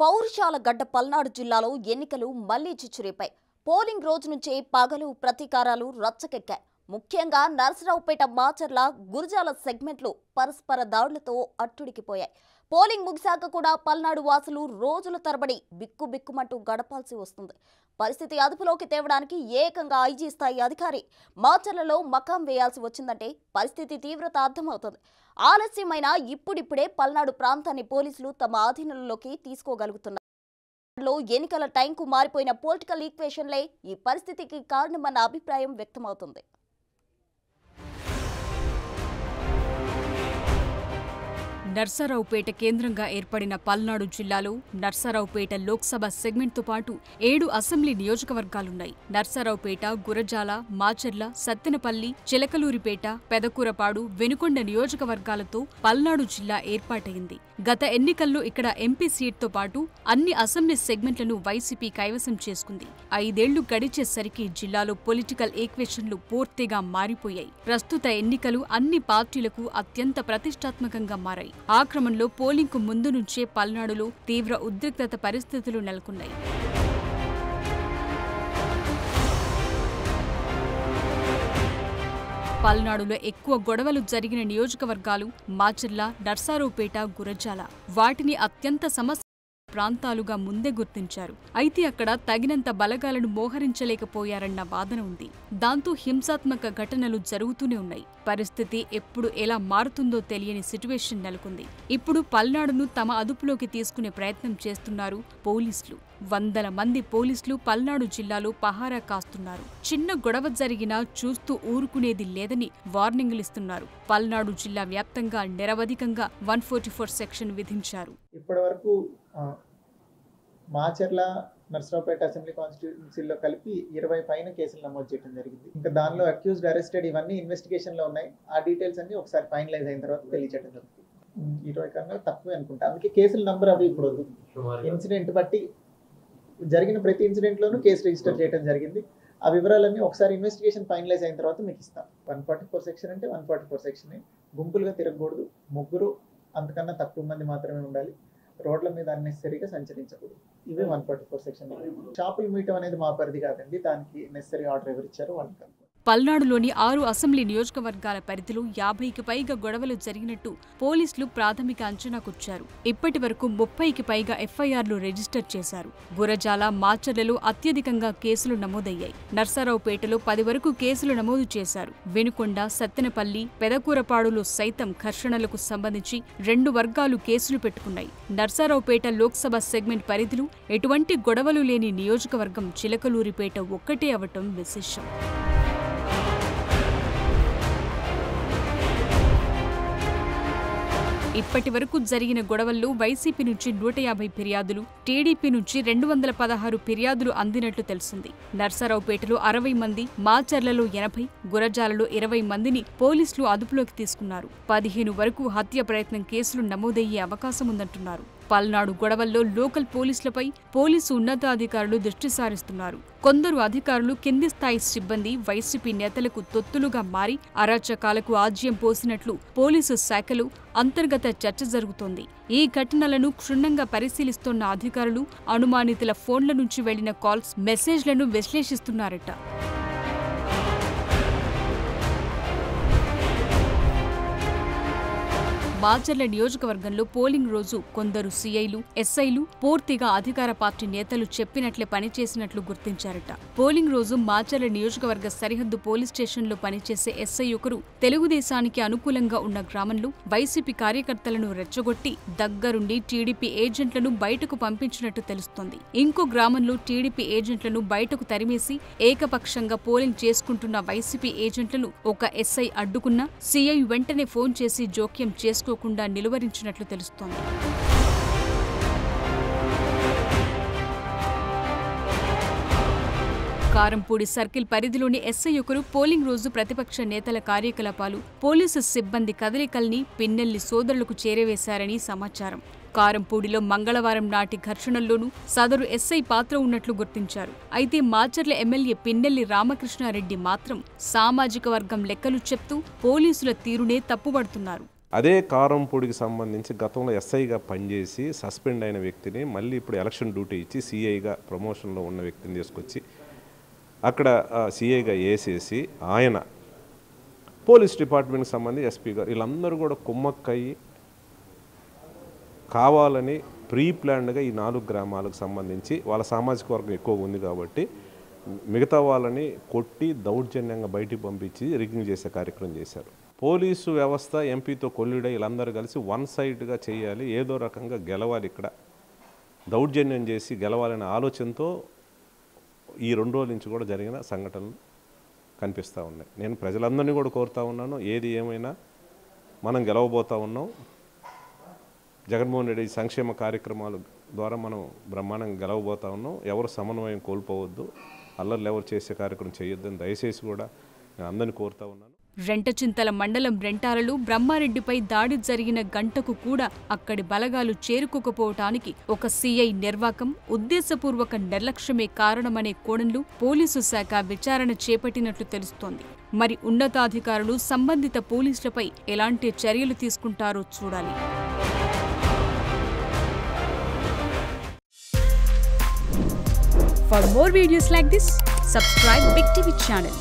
పౌరుషాల గడ్డ పల్నాడు జిల్లాలో ఎన్నికలు మళ్లీ చిచ్చురేపాయి. పోలింగ్ రోజు నుంచే పగలు ప్రతీకారాలు రచ్చకెక్కాయి. ముఖ్యంగా నర్సరావుపేట, మాచర్ల, గురజాల సెగ్మెంట్లు పరస్పర దాడులతో అట్టుడికిపోయాయి. పోలింగ్ ముగిశాక కూడా పల్నాడు వాసులు రోజుల తరబడి బిక్కుబిక్కుమంటూ గడపాల్సి వస్తుంది. పరిస్థితి అదుపులోకి తేవడానికి ఏకంగా ఐజీ స్థాయి అధికారి మాచర్లలో మకాం వేయాల్సి వచ్చిందంటే పరిస్థితి తీవ్రత అర్థమవుతుంది. ఆలస్యమైన ఇప్పుడిప్పుడే పల్నాడు ప్రాంతాన్ని పోలీసులు తమ ఆధీనంలోకి తీసుకోగలుగుతున్నారు. ఎన్నికల టైంకు మారిపోయిన పొలిటికల్ ఈక్వేషన్లే ఈ పరిస్థితికి కారణమన్న అభిప్రాయం వ్యక్తమవుతుంది. నర్సరావుపేట కేంద్రంగా ఏర్పడిన పల్నాడు జిల్లాలో నర్సరావుపేట లోక్సభ సెగ్మెంట్తో పాటు 7 అసెంబ్లీ నియోజకవర్గాలున్నాయి. నర్సరావుపేట, గురజాల, మాచర్ల, సత్తెనపల్లి, చిలకలూరిపేట, పెదకూరపాడు, వెనుకొండ నియోజకవర్గాలతో పల్నాడు జిల్లా ఏర్పాటైంది. గత ఎన్నికల్లో ఇక్కడ ఎంపీ సీట్తో పాటు అన్ని అసెంబ్లీ సెగ్మెంట్లను వైసీపీ కైవసం చేసుకుంది. 5 ఏళ్లు గడిచేసరికి జిల్లాలో పొలిటికల్ ఈక్వేషన్లు పూర్తిగా మారిపోయాయి. ప్రస్తుత ఎన్నికలు అన్ని పార్టీలకు అత్యంత ప్రతిష్టాత్మకంగా మారాయి. ఆ క్రమంలో పోలింగ్కు ముందు నుంచే పల్నాడులో తీవ్ర ఉద్రిక్తత పరిస్థితులు నెలకొన్నాయి. పల్నాడులో ఎక్కువ గొడవలు జరిగిన నియోజకవర్గాలు మాచర్ల, నర్సారావుపేట, గురజాల. వాటిని అత్యంత సమస్య ప్రాంతాలుగా ముందే గుర్తించారు. అయితే అక్కడ తగినంత బలగాలను మోహరించలేకపోయారన్న వాదన ఉంది. దాంతో హింసాత్మక ఘటనలు జరుగుతూనే ఉన్నాయి. పరిస్థితి ఎప్పుడు ఎలా మారుతుందో తెలియని సిట్యువేషన్ నెలకొంది. ఇప్పుడు పల్నాడును తమ అదుపులోకి తీసుకునే ప్రయత్నం చేస్తున్నారు పోలీసులు. వందల మంది పోలీసులు పల్నాడు జిల్లాలో పహారా కాస్తున్నారు. చిన్న గొడవ జరిగినా చూస్తూ ఊరుకునేది లేదని వార్నింగులు ఇస్తున్నారు. పల్నాడు జిల్లా వ్యాప్తంగా నిరవధికంగా 144 సెక్షన్ విధించారు. ఇప్పటివరకు మాచర్ల, నర్సరావుపేట అసెంబ్లీ కాన్స్టిట్యూన్సీలో కలిపి 20 పైన కేసులు నమోదు చేయడం జరిగింది. ఇంకా దానిలో అక్యూజ్డ్, అరెస్టెడ్ ఇవన్నీ ఇన్వెస్టిగేషన్ లో ఉన్నాయి. ఆ డీటెయిల్స్ అన్ని ఒకసారి ఫైనలైజ్ అయిన తర్వాత తెలియజేయడం జరుగుతుంది. 20 కన్నా తక్కువే అనుకుంటా. అందుకే కేసుల నంబర్ అవి ఇప్పుడు ఇన్సిడెంట్ బట్టి జరిగిన ప్రతి ఇన్సిడెంట్ లోనూ కేసు రిజిస్టర్ చేయడం జరిగింది. ఆ వివరాలన్నీ ఒకసారి ఇన్వెస్టిగేషన్ ఫైనలైజ్ అయిన తర్వాత మీకు ఇస్తాం. 144 సెక్షన్ అంటే 144 సెక్షన్. గుంపులుగా తిరగకూడదు, ముగ్గురు అంతకన్నా తక్కువ మంది మాత్రమే ఉండాలి, రోడ్ల మీద అన్నెసరీగా సంచరించకూడదు. ఇవే 144 సెక్షన్. షాపులు మీయటం అనేది మా పరిధి కాదండి. దానికి నెసరీ ఆర్డర్ ఎవరు ఇచ్చారో వాళ్ళకి. పల్నాడులోని 6 అసెంబ్లీ నియోజకవర్గాల పరిధిలో 50కి పైగా గొడవలు జరిగినట్టు పోలీసులు ప్రాథమిక అంచనాకొచ్చారు. ఇప్పటి వరకు 30కి పైగా ఎఫ్ఐఆర్లు రిజిస్టర్ చేశారు. గురజాల, మాచర్లలో అత్యధికంగా కేసులు నమోదయ్యాయి. నర్సరావుపేటలో 10 వరకు కేసులు నమోదు చేశారు. వెనుకొండ, సత్తెనపల్లి, పెదకూరపాడులో సైతం ఘర్షణలకు సంబంధించి 2 వర్గాలు కేసులు పెట్టుకున్నాయి. నర్సరావుపేట లోక్సభ సెగ్మెంట్ పరిధిలో ఎటువంటి గొడవలు లేని నియోజకవర్గం చిలకలూరిపేట ఒక్కటే అవటం విశేషం. ఇప్పటి వరకు జరిగిన గొడవల్లో వైసీపీ నుంచి 150 ఫిర్యాదులు, టీడీపీ నుంచి 216 ఫిర్యాదులు అందినట్లు తెలిసింది. నర్సరావుపేటలో 60 మంది, మాచర్లలో 80, గురజాలలో 20 మందిని పోలీసులు అదుపులోకి తీసుకున్నారు. 15 వరకు హత్య ప్రయత్నం కేసులు నమోదయ్యే అవకాశం ఉందంటున్నారు. పల్నాడు గొడవల్లో లోకల్ పోలీసులపై పోలీసు ఉన్నతాధికారులు దృష్టి సారిస్తున్నారు. కొందరు అధికారులు, కింది స్థాయి సిబ్బంది వైసీపీ నేతలకు తొత్తులుగా మారి అరాచకాలకు ఆజ్యం పోసినట్లు పోలీసు శాఖలో అంతర్గత చర్చ జరుగుతోంది. ఈ ఘటనలను క్షుణ్ణంగా పరిశీలిస్తున్న అధికారులు అనుమానితుల ఫోన్ల నుంచి వెళ్లిన కాల్స్, మెసేజ్లను విశ్లేషిస్తున్నారట. మాచర్ల నియోజకవర్గంలో పోలింగ్ రోజు కొందరు సీఐలు, ఎస్ఐలు పూర్తిగా అధికార పార్టీ నేతలు చెప్పినట్లే పనిచేసినట్లు గుర్తించారట. పోలింగ్ రోజు మాచర్ల నియోజకవర్గ సరిహద్దు పోలీస్ స్టేషన్లో పనిచేసే ఎస్ఐ ఒకరు తెలుగుదేశానికి అనుకూలంగా ఉన్న గ్రామంలో వైసీపీ కార్యకర్తలను రెచ్చగొట్టి దగ్గరుండి టీడీపీ ఏజెంట్లను బయటకు పంపించినట్టు తెలుస్తోంది. ఇంకో గ్రామంలో టీడీపీ ఏజెంట్లను బయటకు తరిమేసి ఏకపక్షంగా పోలింగ్ చేసుకుంటున్న వైసీపీ ఏజెంట్లను ఒక ఎస్ఐ అడ్డుకున్నా సీఐ వెంటనే ఫోన్ చేసి జోక్యం చేసుకోకుండా నిలువరించినట్లు తెలుస్తోంది. కారంపూడి సర్కిల్ పరిధిలోని ఎస్ఐ ఒకరు పోలింగ్ రోజు ప్రతిపక్ష నేతల కార్యకలాపాలు, పోలీసు సిబ్బంది కదలికల్ని పిన్నెల్లి సోదరులకు చేరవేశారని సమాచారం. కారంపూడిలో మంగళవారం నాటి ఘర్షణల్లోనూ సదరు ఎస్ఐ పాత్ర ఉన్నట్లు గుర్తించారు. అయితే మాచర్ల ఎమ్మెల్యే పిన్నెల్లి రామకృష్ణారెడ్డి మాత్రం సామాజిక వర్గం లెక్కలు చెప్తూ పోలీసుల తీరునే తప్పుపడుతున్నారు. అదే కారంపూడికి సంబంధించి గతంలో ఎస్ఐగా పనిచేసి సస్పెండ్ అయిన వ్యక్తిని మళ్ళీ ఇప్పుడు ఎలక్షన్ డ్యూటీ ఇచ్చి సిఐగా ప్రమోషన్లో ఉన్న వ్యక్తిని తీసుకొచ్చి అక్కడ సిఐగా వేసేసి ఆయన పోలీస్ డిపార్ట్మెంట్కి సంబంధించి ఎస్పీ గారు వీళ్ళందరూ కూడా కుమ్మక్కయ్యి కావాలని ప్రీ ప్లాన్డ్గా ఈ 4 గ్రామాలకు సంబంధించి వాళ్ళ సామాజిక వర్గం ఎక్కువగా ఉంది కాబట్టి మిగతా వాళ్ళని కొట్టి దౌర్జన్యంగా బయటికి పంపించి రిగ్గింగ్ చేసే కార్యక్రమం చేశారు. పోలీసు వ్యవస్థ ఎంపీతో కొల్లుడే వీళ్ళందరూ కలిసి వన్ సైడ్గా చేయాలి, ఏదో రకంగా గెలవాలి, ఇక్కడ దౌర్జన్యం చేసి గెలవాలనే ఆలోచనతో ఈ 2 రోజుల నుంచి కూడా జరిగిన సంఘటనలు కనిపిస్తూ ఉన్నాయి. నేను ప్రజలందరినీ కూడా కోరుతా ఉన్నాను, ఏది ఏమైనా మనం గెలవబోతూ ఉన్నాం. జగన్మోహన్ రెడ్డి సంక్షేమ కార్యక్రమాల ద్వారా మనం బ్రహ్మాండంగా గెలవబోతూ ఉన్నాం. ఎవరు సమన్వయం కోల్పోవద్దు, అల్లర్లు ఎవరు చేసే కార్యక్రమం చేయొద్దని దయచేసి కూడా నేను అందరినీ కోరుతా ఉన్నాను. రెంటచింతల మండలం రెంటాలలో బ్రహ్మారెడ్డిపై దాడి జరిగిన గంటకు కూడా అక్కడి బలగాలు చేరుకోకపోవటానికి ఒక సీఐ నిర్వాకం, ఉద్దేశపూర్వక నిర్లక్ష్యమే కారణమనే కోణంలో పోలీసు శాఖ విచారణ చేపట్టినట్లు తెలుస్తోంది. మరి ఉన్నతాధికారులు సంబంధిత పోలీసులపై ఎలాంటి చర్యలు తీసుకుంటారో చూడాలి. For more videos like this, subscribe Big TV channel.